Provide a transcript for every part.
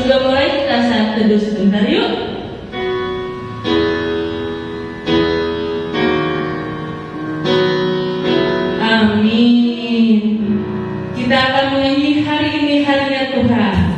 sudah mulai, kita saat teduh sebentar yuk. Amin. Kita akan menyanyi hari ini harinya Tuhan.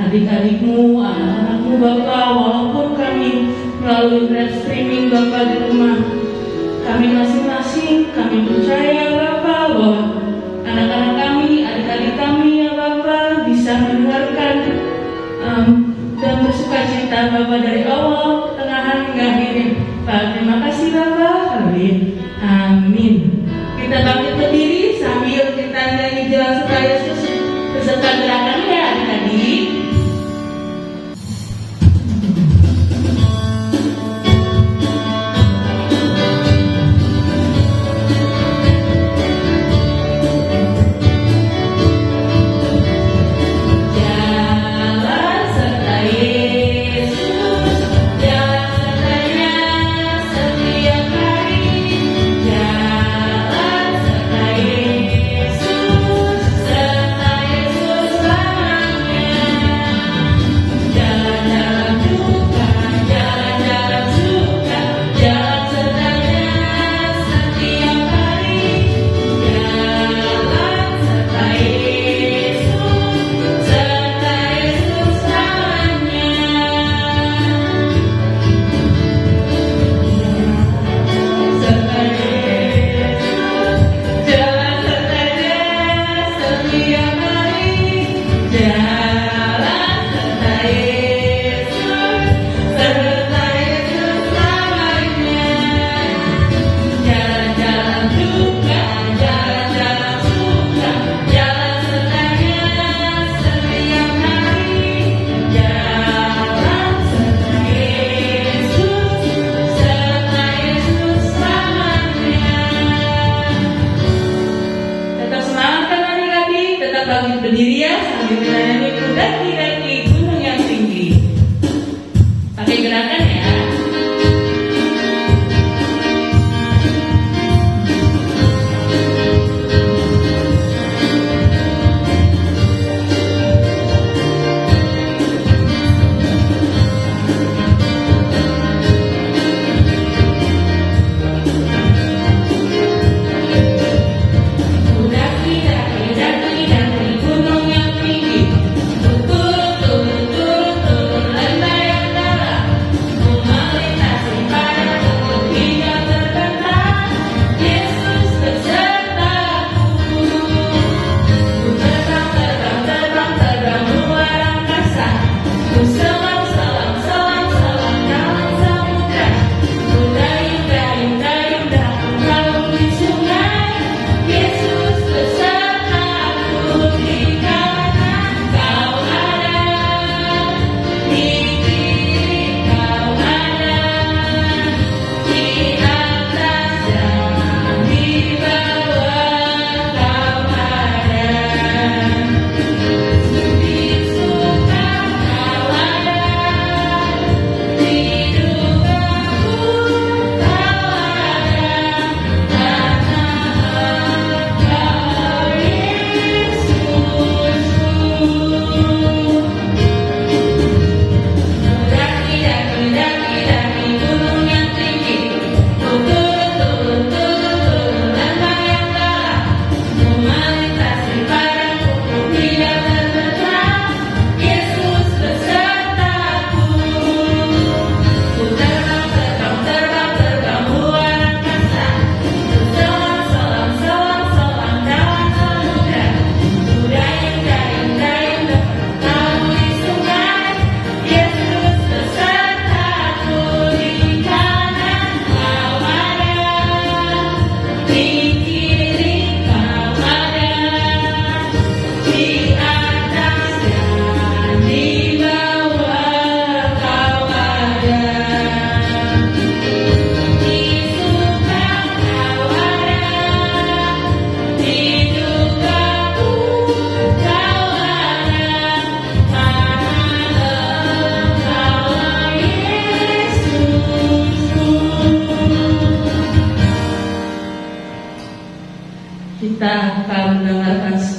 Adik-adikmu, anak-anakmu Bapak, walaupun kami melalui live streaming Bapak di rumah, kami masing-masing, kami percaya Bapak bahwa anak-anak kami, adik-adik kami ya Bapak bisa mendengarkan dan bersuka cita Bapak dari awal, pertengahan hingga akhirnya. Pak, terima kasih Bapak. Amin. Kita bangkit berdiri sambil kita nyanyi Jalan Serta Yesus beserta gerakannya ya adik-adik. Berdiri ya sambil kita nyanyi Daki-daki gunung yang tinggi. Pakai gerakan ya. Gunung yang tinggi,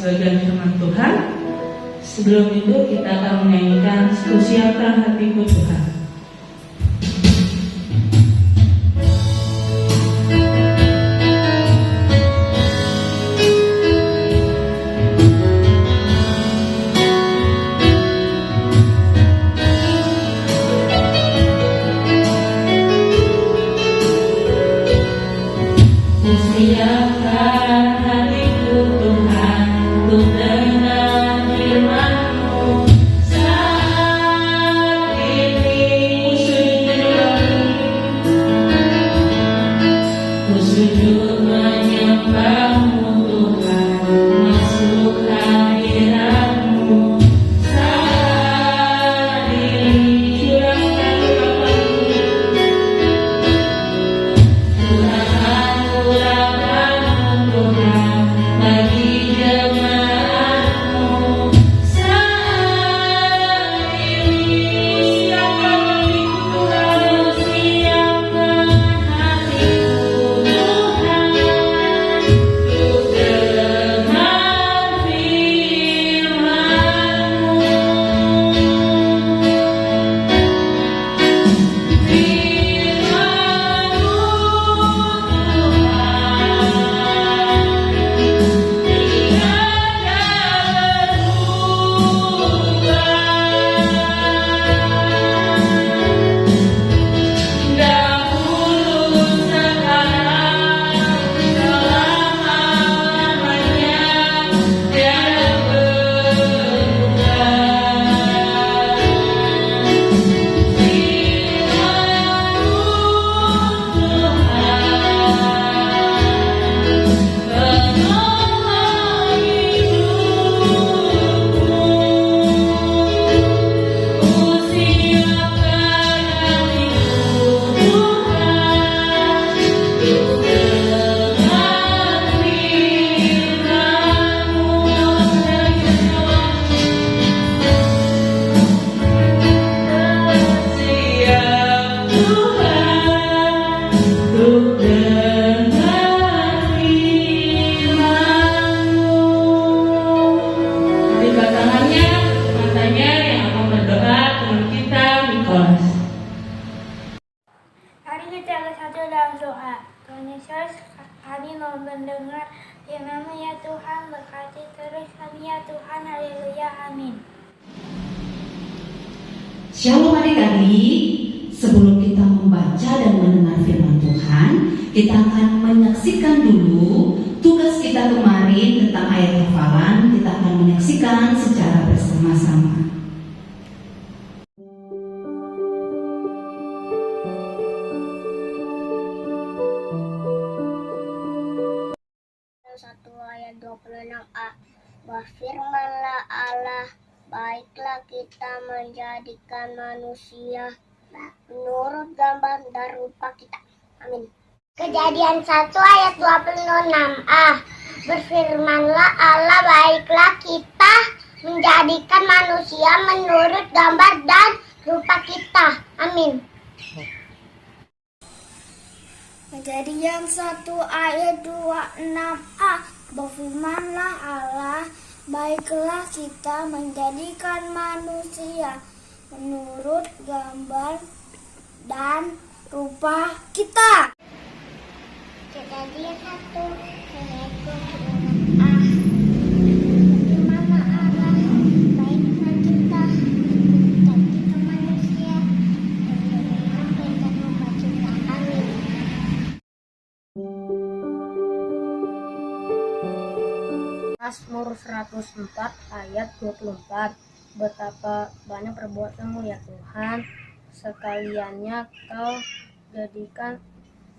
sebagian firman Tuhan. Sebelum itu kita akan menyanyikan Kusiapkan Hatiku Tuhan. Kusiapkan hatiku Tuhan untuk dengar firman-Mu saat ini. Ku sujud menyembah-Mu Tuhan, masuk hadirat-Mu saat ini. Curahkan Tuhan bagi jemaat-Mu saat ini. Siapkan hatiku Tuhan untuk dengar firman-Mu. Mari kita bersatu dalam doa. Tuhan Yesus, kami mau mendengar firman-Mu ya Tuhan, berkati terus kami ya Tuhan, haleluya, amin. Shalom adik-adik, sebelum kita membaca dan mendengar firman Tuhan, kita akan menyaksikan dulu tugas kita kemarin tentang ayat hafalan. Kita akan menyaksikan secara bersama-sama. Ayat 26a, berfirmanlah Allah, baiklah kita menjadikan manusia menurut gambar dan rupa kita. Amin. Kejadian 1 ayat 26a, berfirmanlah Allah, baiklah kita menjadikan manusia menurut gambar dan rupa kita. Amin. Kejadian 1 ayat 26a, berfirmanlah Allah, baiklah kita menjadikan manusia menurut gambar dan rupa kita. Kejadian 1 ayat 26a, berfirmanlah Allah, baiklah kita menjadikan manusia menurut gambar dan rupa kita. Amin. Mazmur 104 ayat 24. Betapa banyak perbuatan-Mu ya Tuhan, sekaliannya Kau jadikan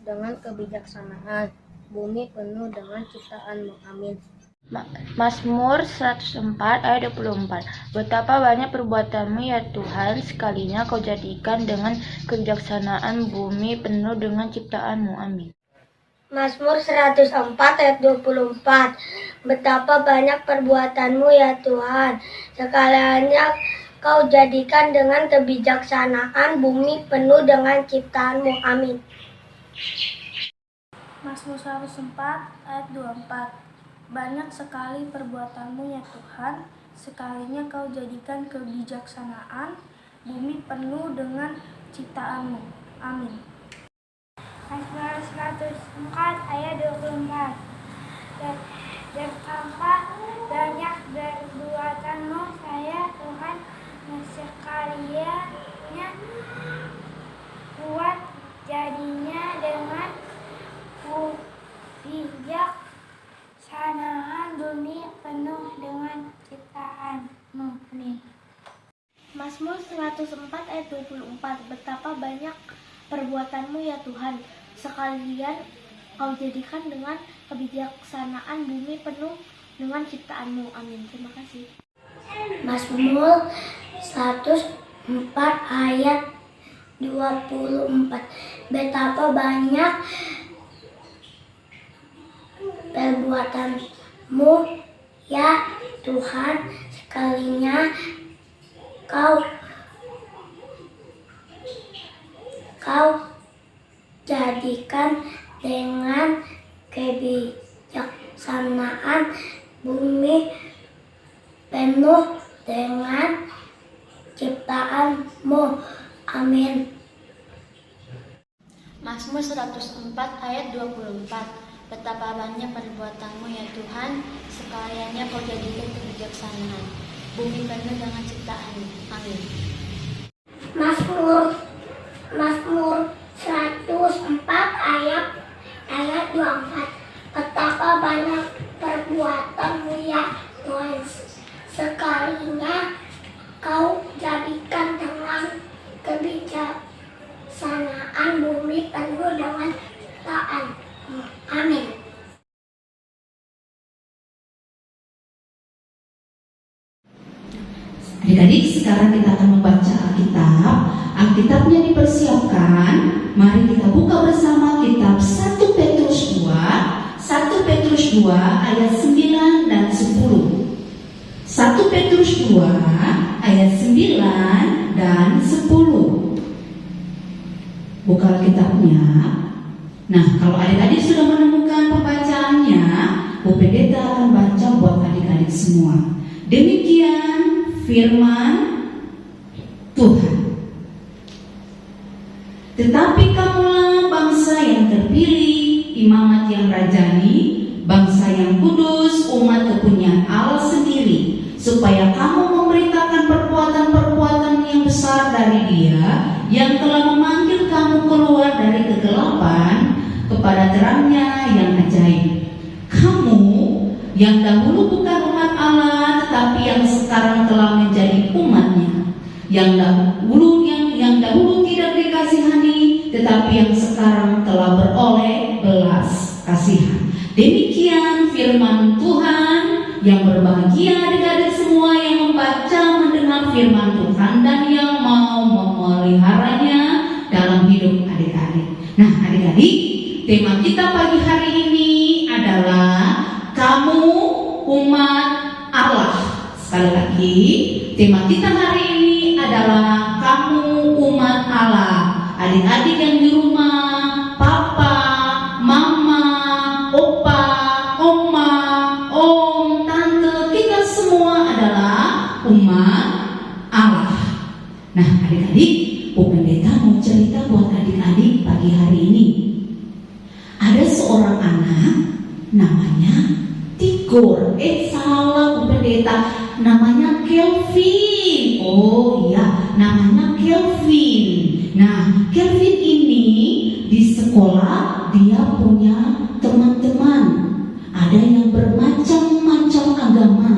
dengan kebijaksanaan, bumi penuh dengan ciptaan-Mu. Amin. Mazmur 104 ayat 24. Betapa banyak perbuatan-Mu ya Tuhan, sekalinya Kau jadikan dengan kebijaksanaan, bumi penuh dengan ciptaan-Mu. Amin. Mazmur 104 ayat 24. Betapa banyak perbuatan-Mu ya Tuhan, sekaliannya Kau jadikan dengan kebijaksanaan, bumi penuh dengan ciptaan-Mu. Amin. Mazmur 104 ayat 24. banyak sekali perbuatanmu ya Tuhan, sekalinya kau jadikan kebijaksanaan, bumi penuh dengan ciptaanmu. Amin. Mazmur 104 ayat 24. Betapa banyak perbuatanmu saya Tuhan, sekaliannya kuat jadinya dengan kebijaksanaan, bumi penuh dengan ciptaanmu. Amin. Mazmur 104 ayat 24. Betapa banyak perbuatanmu ya Tuhan, sekalian kau jadikan dengan kebijaksanaan, bumi penuh dengan ciptaanmu. Amin. Terima kasih. Mazmur 104 ayat 24. Betapa banyak perbuatanmu ya Tuhan, sekalinya kau jadikan dengan kebijaksanaan, bumi penuh dengan ciptaanmu. Amin. Mazmur 104 ayat 24. Betapa banyak perbuatanmu ya Tuhan, sekaliannya kau jadikan kebijaksanaan, bumi penuh dengan ciptaanmu. Amin. Mazmur 104 ayat 24. Betapa banyak perbuatanmu ya Tuhan, sekalinya kau jadikan dengan kebijaksanaan, bumi penuh dengan ciptaan. Amin. Adik-adik, sekarang kita akan membaca Alkitab. Alkitabnya dipersiapkan. Mari kita buka bersama kitab 1 Petrus 2 ayat 9 dan 10. 1 Petrus 2 ayat 9 dan 10. Buka Alkitabnya. Nah, kalau adik-adik sudah menemukan pembacaannya, Bu Pendeta akan baca buat adik-adik semua. Demikian firman Tuhan. Tetapi kamulah bangsa yang terpilih, imamat yang rajani, bangsa yang kudus, umat kepunyaan Allah sendiri, supaya kamu memberitakan perbuatan-perbuatan yang besar dari Dia yang telah memanggil kamu keluar dari kegelapan kepada terangnya yang ajaib. Kamu yang dahulu bukan umat Allah, tetapi yang sekarang telah menjadi umatnya, yang dahulu tidak dikasihani, tetapi yang sekarang telah beroleh belas kasihan. Demikian firman Tuhan. Yang berbahagia adik-adik semua yang membaca, mendengar firman Tuhan dan yang mau memeliharanya dalam hidup adik-adik. Nah, adik-adik, tema kita pagi hari ini adalah kamu umat Allah. Sekali lagi, tema kita hari ini adalah kamu umat Allah. Adik-adik yang di rumah, papa, mama, opa, oma, om, tante, kita semua adalah umat Allah. Nah, adik-adik, Bu Pendeta mau cerita buat adik-adik pagi hari ini. Ada seorang anak namanya Tigor. Salah Bu Pendeta, namanya Kelvin. Oh iya, namanya Kelvin. Nah, Kelvin ini di sekolah dia punya teman-teman. Ada yang bermacam-macam agama.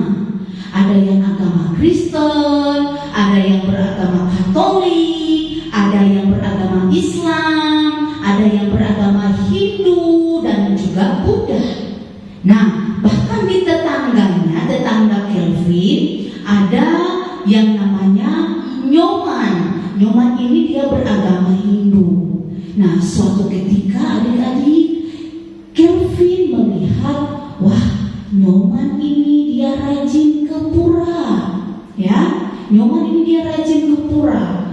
Ada yang agama Kristen, ada yang beragama Katolik, ada yang beragama Islam, ada yang beragama Hindu dan juga Buddha. Nah, bahkan di tetangganya, tetangga Kelvin, ada yang namanya Nyoman. Nyoman ini dia beragama Hindu. Nah, suatu ketika adik-adik, Kelvin melihat, wah, Nyoman ini dia rajin ke pura. Ya, Nyoman ini dia rajin ke pura.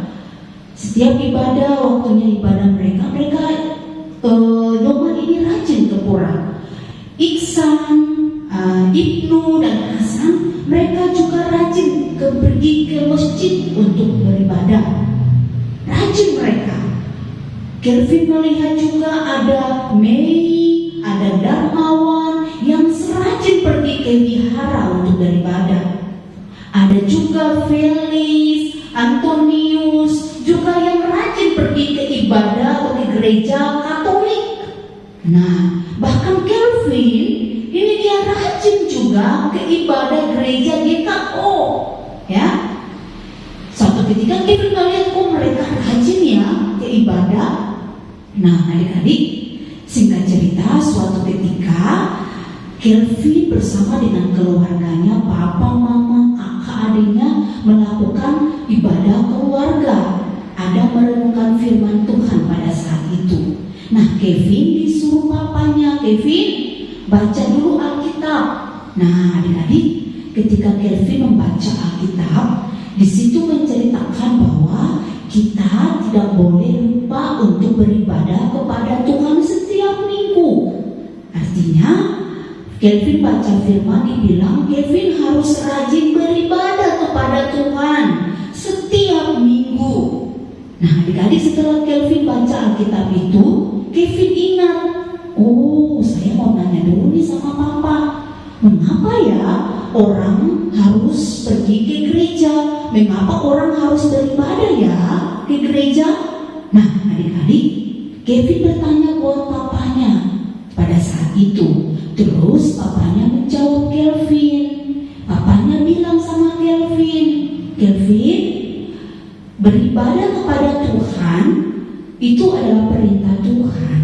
Setiap ibadah, waktunya ibadah mereka Nyoman ini rajin ke pura. Iksan, Ibnu dan Hasan, mereka juga rajin pergi ke masjid untuk beribadah. Rajin mereka. Kelvin melihat juga ada Mei, ada Darmawan yang serajin pergi ke wihara untuk beribadah. Ada juga Felix, Antonius juga yang rajin pergi ke ibadah atau ke gereja Katolik. Nah, bahkan Kelvin ini dia rajin juga ke ibadah gereja GKO, ya. Suatu ketika Kelvin melihat mereka rajin ya ke ibadah. Nah, adik-adik, singkat cerita, suatu ketika Kelvin bersama dengan keluarganya, papa, mama, kakak, adiknya melakukan ibadah keluarga. Ada merenungkan firman Tuhan pada saat itu. Nah, Kevin disuruh papanya, Kevin baca dulu Alkitab. Nah, adik-adik, ketika Kevin membaca Alkitab, di situ menceritakan bahwa kita tidak boleh lupa untuk beribadah kepada Tuhan setiap minggu. Artinya, Kelvin baca firman dibilang Kelvin harus rajin beribadah kepada Tuhan setiap minggu. Nah, adik-adik, setelah Kelvin baca Alkitab itu, Kelvin ingat, oh, saya mau nanya dulu nih sama papa, mengapa ya orang harus pergi ke gereja? Mengapa orang harus beribadah ya ke gereja? Nah, adik-adik, Kevin bertanya buat papanya pada saat itu. Terus papanya menjawab Kelvin. Papanya bilang sama Kelvin, Kelvin, beribadah kepada Tuhan itu adalah perintah Tuhan.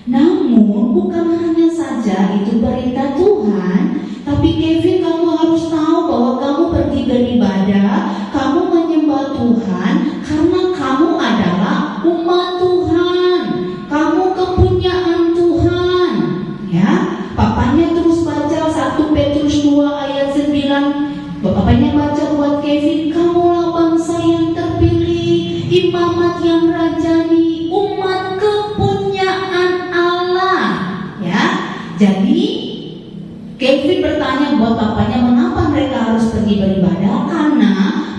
Namun bukan hanya saja itu perintah Tuhan, tapi Kevin, kamu harus tahu bahwa kamu pergi beribadah, kamu menyembah Tuhan karena kamu adalah umat Tuhan, kamu kepunyaan Tuhan. Ya, papanya terus baca 1 Petrus 2 ayat 9. Papanya baca buat Kevin, kamulah bangsa yang terpilih, imamat yang rajani, umat kepunyaan Allah. Ya, jadi Kevin bertanya buat papanya, mengapa mereka harus pergi beribadah? Karena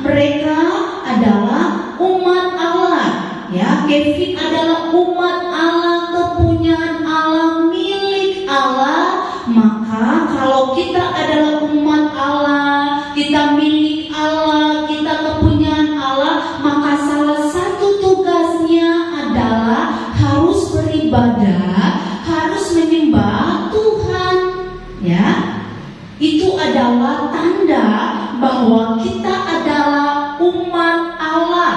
mereka adalah umat Allah. Ya, Kevin adalah umat Allah, kepunyaan Allah, milik Allah. Maka kalau kita adalah umat Allah, kita milik Allah, kita kepunyaan Allah, maka salah satu tugasnya adalah harus beribadah, harus menyembah Tuhan. Ya, itu adalah tanda bahwa kita adalah umat Allah,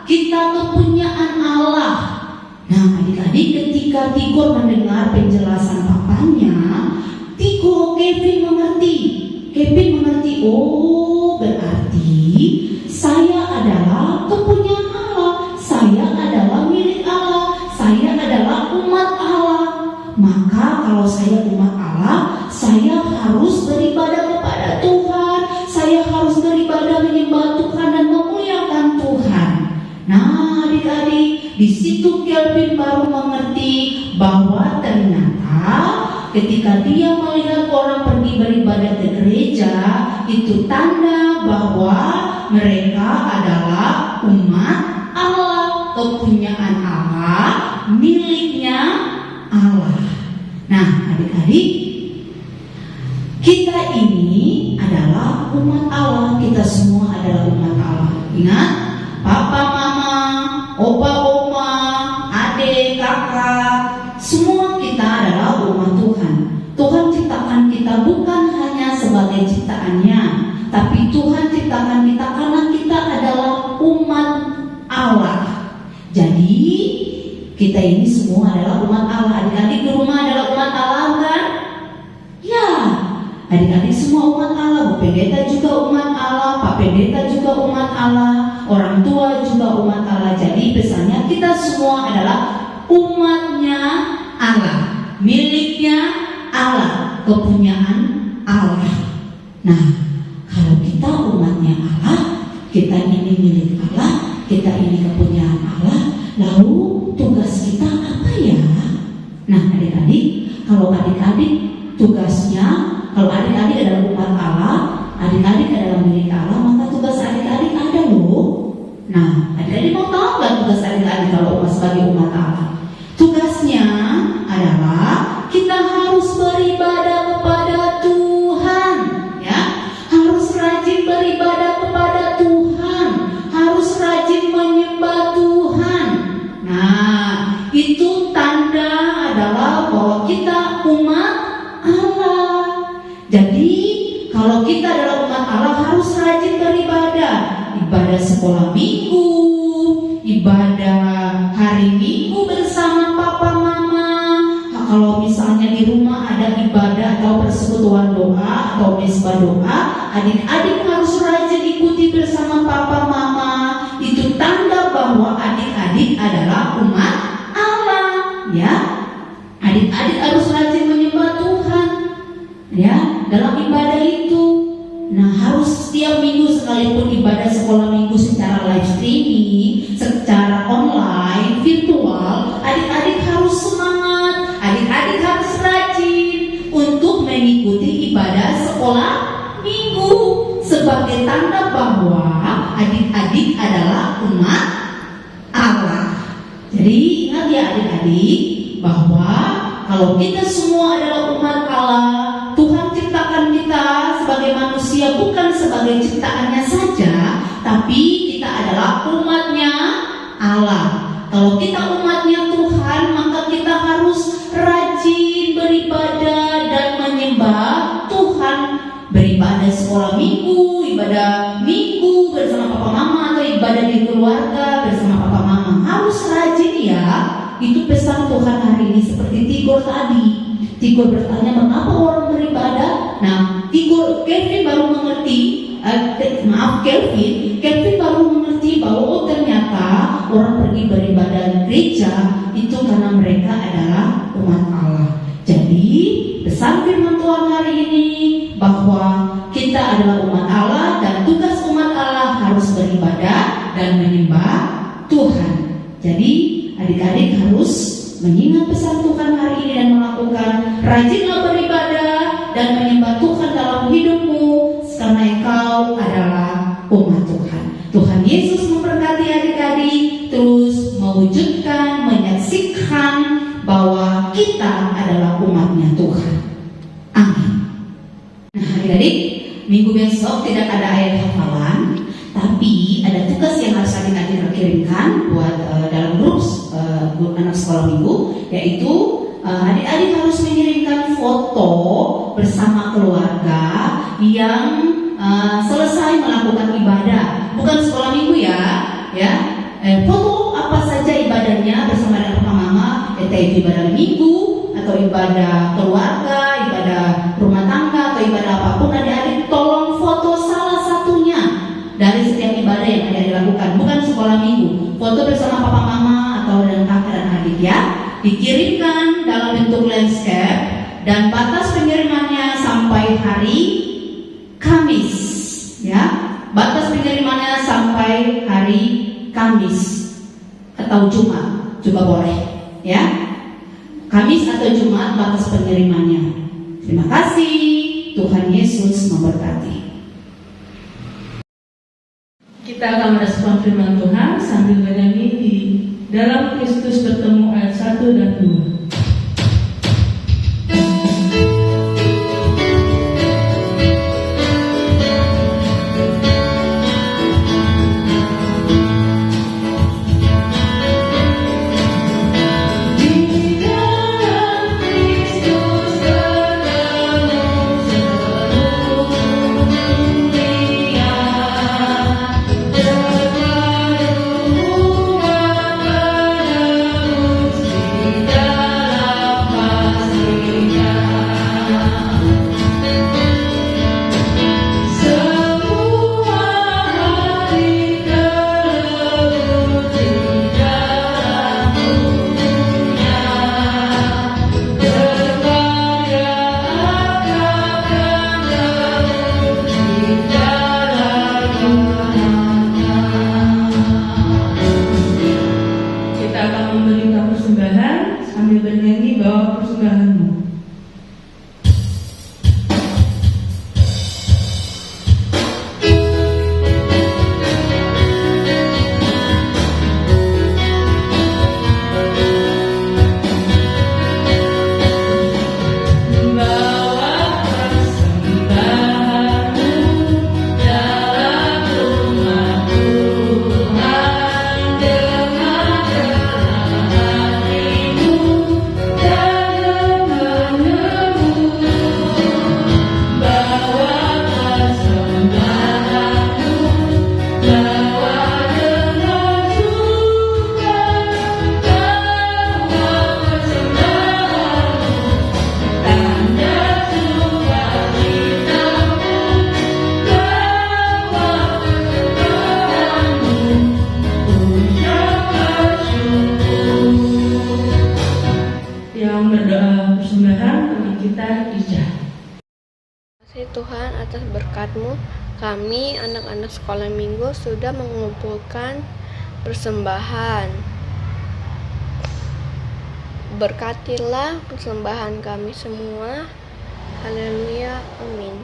kita kepunyaan Allah. Nah, adik-adik, ketika Tigor mendengar penjelasan papanya, Kevin mengerti. Kevin mengerti, oh berarti saya adalah kepunyaan Allah, saya adalah milik Allah, saya adalah umat Allah. Maka kalau saya umat Allah, saya harus beribadah kepada Tuhan, saya harus beribadah menyembah Tuhan dan memuliakan Tuhan. Nah, adik-adik, di situ Kelvin baru mengerti bahwa ternyata ketika dia melihat orang pergi beribadah ke gereja, itu tanda bahwa mereka adalah umat Allah, kepunyaan Allah, miliknya Allah. Nah, adik-adik, kita ini adalah umat Allah, kita semua adalah umat Allah. Ingat, papa, mama, opa, oma, adik, kakak, semua kita adalah umat Tuhan. Tuhan ciptakan kita bukan hanya sebagai ciptaannya, tapi Tuhan ciptakan kita karena kita adalah umat Allah. Jadi kita ini semua adalah umat Allah. Adik-adik di rumah adalah umat Allah kan? Ya, adik-adik semua umat Allah. Bu Pendeta juga umat Allah, Pak Pendeta juga umat Allah, orang tua juga umat Allah. Jadi pesannya kita semua adalah umatnya Allah, miliknya Allah, kepunyaan Allah. Nah, kalau kita umatnya Allah, kita ini milik Allah, kita ini kepunyaan Allah, lalu tugas kita apa ya? Nah, adik-adik, kalau adik-adik tugasnya, kalau adik-adik adalah adik-adik adalah milik Allah, maka tugas adik-adik ada loh. Nah, adik-adik mau tahu nggak tugas adik-adik kalau sebagai umat Allah? Tugasnya adalah kita harus beribadah kepada Tuhan, ya. Harus rajin beribadah kepada Tuhan, harus rajin menyembah Tuhan. Nah, itu tanda adalah bahwa kita umat Allah. Jadi, kalau kita adalah umat Allah harus rajin beribadah. Ibadah sekolah minggu, ibadah hari minggu bersama papa mama. Nah, kalau misalnya di rumah ada ibadah atau persekutuan doa atau mesbah doa, adik-adik harus rajin ikuti bersama papa mama. Itu tanda bahwa adik-adik adalah umat Allah, ya. Adik-adik harus rajin menyembah Tuhan, ya, dalam ibadah itu. Nah, harus setiap minggu, sekalipun ibadah sekolah minggu secara live streaming, secara online, virtual, adik-adik harus semangat, adik-adik harus rajin untuk mengikuti ibadah sekolah minggu sebagai tanda bahwa adik-adik adalah umat Allah. Jadi ingat ya adik-adik, bahwa kalau kita semua adalah umat Allah, Tuhan ciptakan kita sebagai manusia bukan sebagai ciptaannya saja, tapi kita adalah umatnya Allah. Kalau kita umatnya Tuhan, maka kita harus rajin beribadah dan menyembah Tuhan. Beribadah sekolah minggu, ibadah minggu bersama papa mama, atau ibadah di keluarga bersama papa mama. Harus rajin ya. Itu pesan Tuhan hari ini. Seperti Tigor tadi, Tigor bertanya mengapa orang beribadah. Nah, Kevin baru mengerti, Kevin baru mengerti bahwa oh ternyata orang pergi beribadah gereja itu karena mereka adalah umat Allah. Jadi pesan firman Tuhan hari ini bahwa kita adalah umat Allah dan tugas umat Allah harus beribadah dan menyembah Tuhan. Jadi adik-adik harus mengingat pesan Tuhan hari ini dan melakukan. Rajinlah beribadah dan menyembah Tuhan dalam hidupmu, karena engkau adalah umat Tuhan. Tuhan Yesus memberkati adik-adik, terus mewujudkan, menyaksikan bahwa kita adalah umatnya Tuhan. Amin. Nah adik-adik, minggu besok tidak ada ayat hafalan, tapi ada tugas yang harus adik-adik kirimkan buat dalam grup anak sekolah minggu, yaitu adik-adik harus mengirimkan foto bersama keluarga yang selesai melakukan ibadah, bukan sekolah minggu ya. Foto apa saja ibadahnya bersama dengan papa mama, yaitu ibadah minggu atau ibadah keluarga, ibadah rumah tangga atau ibadah apapun. Adik-adik tolong foto salah satunya dari setiap ibadah yang adik-adik lakukan, bukan sekolah minggu. Foto bersama papa mama atau dengan kakak dan adik ya, dikirimkan dalam bentuk landscape dan batas pengirimannya sampai hari Kamis ya. Batas pengirimannya sampai hari Kamis atau Jumat juga boleh ya. Kamis atau Jumat batas pengirimannya. Terima kasih. Tuhan Yesus memberkati. Kita akan merespon firman Tuhan sambil bernyanyi di Dalam Kristus Bertemu ayat 1 dan 2. Dalam atas berkat-Mu, kami anak-anak sekolah minggu sudah mengumpulkan persembahan. Berkatilah persembahan kami semua. Haleluya, amin.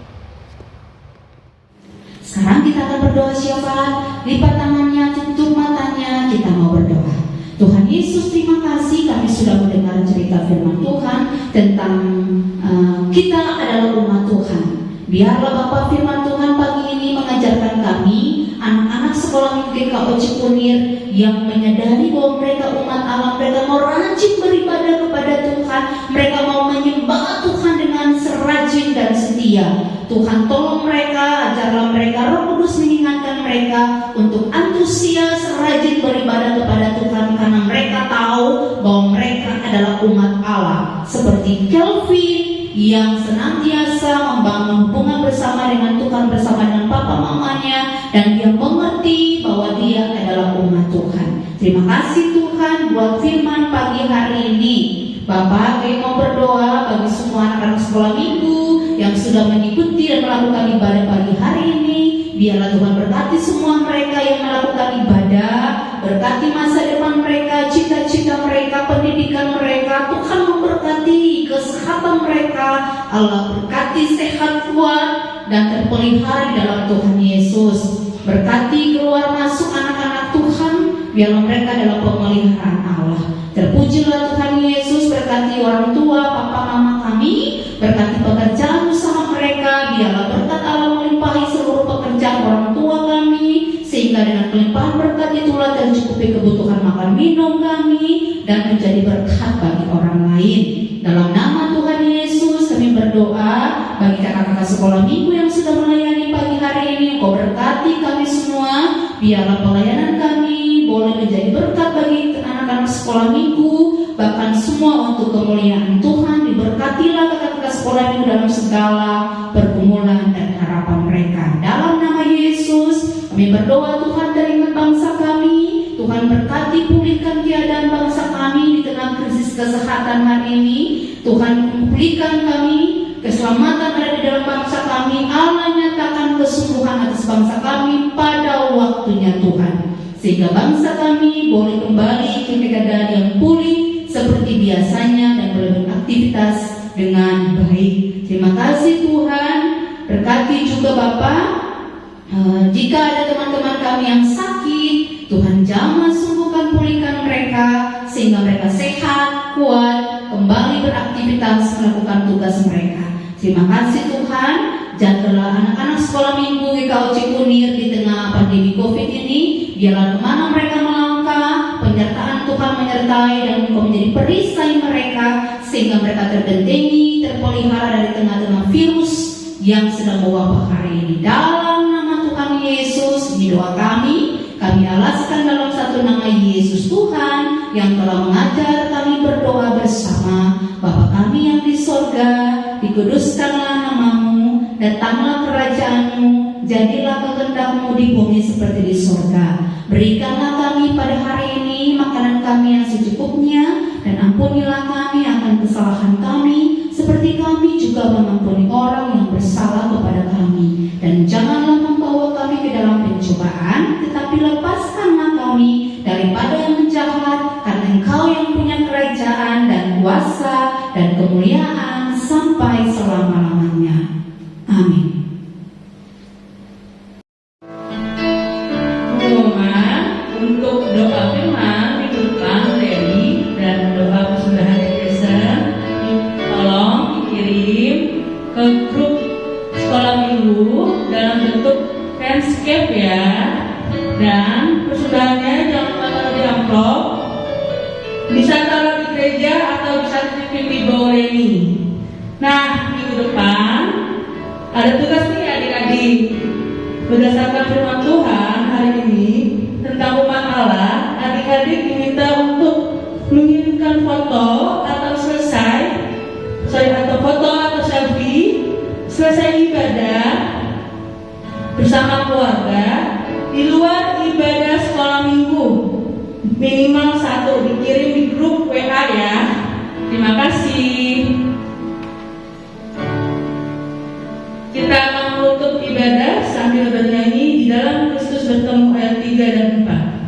Sekarang kita akan berdoa syafaat. Lipat tangannya, tutup matanya, kita mau berdoa. Tuhan Yesus, terima kasih kami sudah mendengar cerita firman Tuhan tentang kita adalah umat Tuhan. Biarlah Bapak firman Tuhan pagi ini mengajarkan kami, anak-anak sekolah minggu GKO Cikunir, yang menyadari bahwa mereka umat Allah, mereka mau rajin beribadah kepada Tuhan, mereka mau menyembah Tuhan dengan serajin dan setia. Tuhan tolong mereka, ajarlah mereka, Roh Kudus mengingatkan mereka untuk antusias rajin beribadah kepada Tuhan, karena mereka tahu bahwa mereka adalah umat Allah. Seperti Kelvin yang senantiasa membangun hubungan bersama dengan Tuhan, bersama dengan papa mamanya, dan dia mengerti bahwa dia adalah umat Tuhan. Terima kasih Tuhan buat firman pagi hari ini. Bapak, kami mau berdoa bagi semua anak-anak sekolah minggu yang sudah mengikuti dan melakukan ibadah pagi hari ini. Biarlah Tuhan berkati semua mereka yang melakukan ibadah, berkati masa depan mereka, cita-cita mereka, pendidikan mereka. Tuhan memberkati kesehatan mereka. Allah berkati sehat, kuat, dan terpelihara di dalam Tuhan Yesus. Berkati keluar masuk anak-anak Tuhan, biarlah mereka dalam pemeliharaan Allah. Terpujilah Tuhan Yesus. Berkati orang tua, papa mama kami, berkati pekerjaan usaha mereka. Biarlah berkat Allah melimpahi seluruh pekerjaan orang tua kami, sehingga dengan pelimpahan berkat itulah tercukupi kebutuhan makan minum kami dan menjadi berkat bagi orang lain. Dalam nama Tuhan Yesus kami berdoa bagi kakak-kakak sekolah minggu yang sudah melayani pagi hari ini. Engkau berkati kami semua, biarlah pelayanan kami boleh menjadi berkat bagi anak-anak sekolah minggu, bahkan semua untuk kemuliaan Tuhan. Diberkatilah kakak-kakak sekolah minggu dalam segala pergumulan dan harapan mereka. Dalam nama Yesus kami berdoa, Tuhan, dari bangsa kami. Tuhan berkati, pulihkan keadaan bangsa kami di tengah krisis kesehatan hari ini. Tuhan pulihkan kami, keselamatan ada di dalam bangsa kami. Allah nyatakan kesungguhan atas bangsa kami pada waktunya Tuhan, sehingga bangsa kami boleh kembali ke keadaan yang pulih seperti biasanya dan boleh beraktivitas dengan baik. Terima kasih Tuhan. Berkati juga Bapak, jika ada teman-teman kami yang sakit, Tuhan jamah sembuhkan, pulihkan mereka sehingga mereka sehat, kuat, kembali beraktivitas melakukan tugas mereka. Terima kasih Tuhan. Jagalah anak-anak sekolah minggu GKO Cikunir di tengah pandemi COVID ini. Biarlah kemana mereka melangkah, penyertaan Tuhan menyertai dan Engkau menjadi perisai mereka, sehingga mereka terbentengi, terpelihara dari tengah-tengah virus yang sedang mewabah hari ini. Dalam nama Tuhan Yesus, ini doa kami alaskan dalam satu nama Yesus Tuhan yang telah mengajar kami berdoa bersama. Bapa kami yang di sorga, dikuduskanlah namamu, datanglah kerajaanmu, jadilah kehendak-Mu di bumi seperti di sorga. Berikanlah kami pada hari ini makanan kami yang secukupnya, dan ampunilah kami akan kesalahan kami, seperti kami juga mengampuni orang yang bersalah kepada kami. Dan janganlah membawa kami ke dalam pencobaan, tetapi lepaskanlah kami daripada yang jahat, karena Engkau yang punya kerajaan dan kuasa dan kemuliaan sampai selama-lamanya. Amin. Untuk doa firman dibutuhkan Dewi, dan doa persembahan Kristen tolong dikirim ke grup sekolah minggu dalam bentuk landscape ya, dan persembahannya jangan lupa taruh di amplop, bisa taruh di gereja atau bisa titipin di bawah Reni. Nah, minggu depan ada tugas nih adik-adik, berdasarkan firman Tuhan hari ini tentang umat Allah. Adik-adik diminta untuk mengirimkan foto atau foto atau selfie selesai ibadah bersama keluarga di luar ibadah sekolah minggu, minimal 1, dikirim di grup WA ya. Terima kasih. Kita akan menutup sambil bernyanyi di dalam Kristus bertemu ayat 3 dan 4.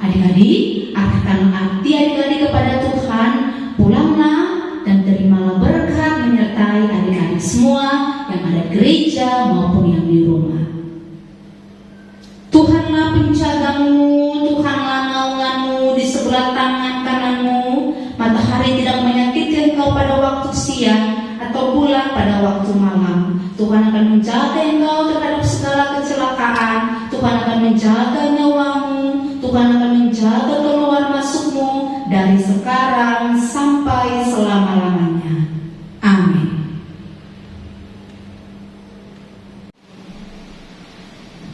Adik-adik, arahkan hati adik-adik kepada Tuhan, pulanglah dan terimalah berkat menyertai adik-adik semua yang ada di gereja maupun yang di rumah. Tuhanlah penjagamu, Tuhanlah naunganmu di sebelah tangan kananmu. Matahari tidak menyakiti engkau pada waktu siang atau bulan pada waktu malam. Tuhan akan menjaga engkau terhadap segala kecelakaan. Tuhan akan menjaga nyawamu. Tuhan akan menjaga keluar masukmu dari sekarang sampai selama-lamanya. Amin.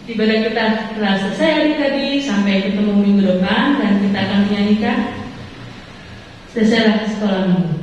Ibadah kita telah selesai adik-adik. Sampai ketemu minggu depan dan kita akan menyanyikan Selesailah Sekolah Minggu.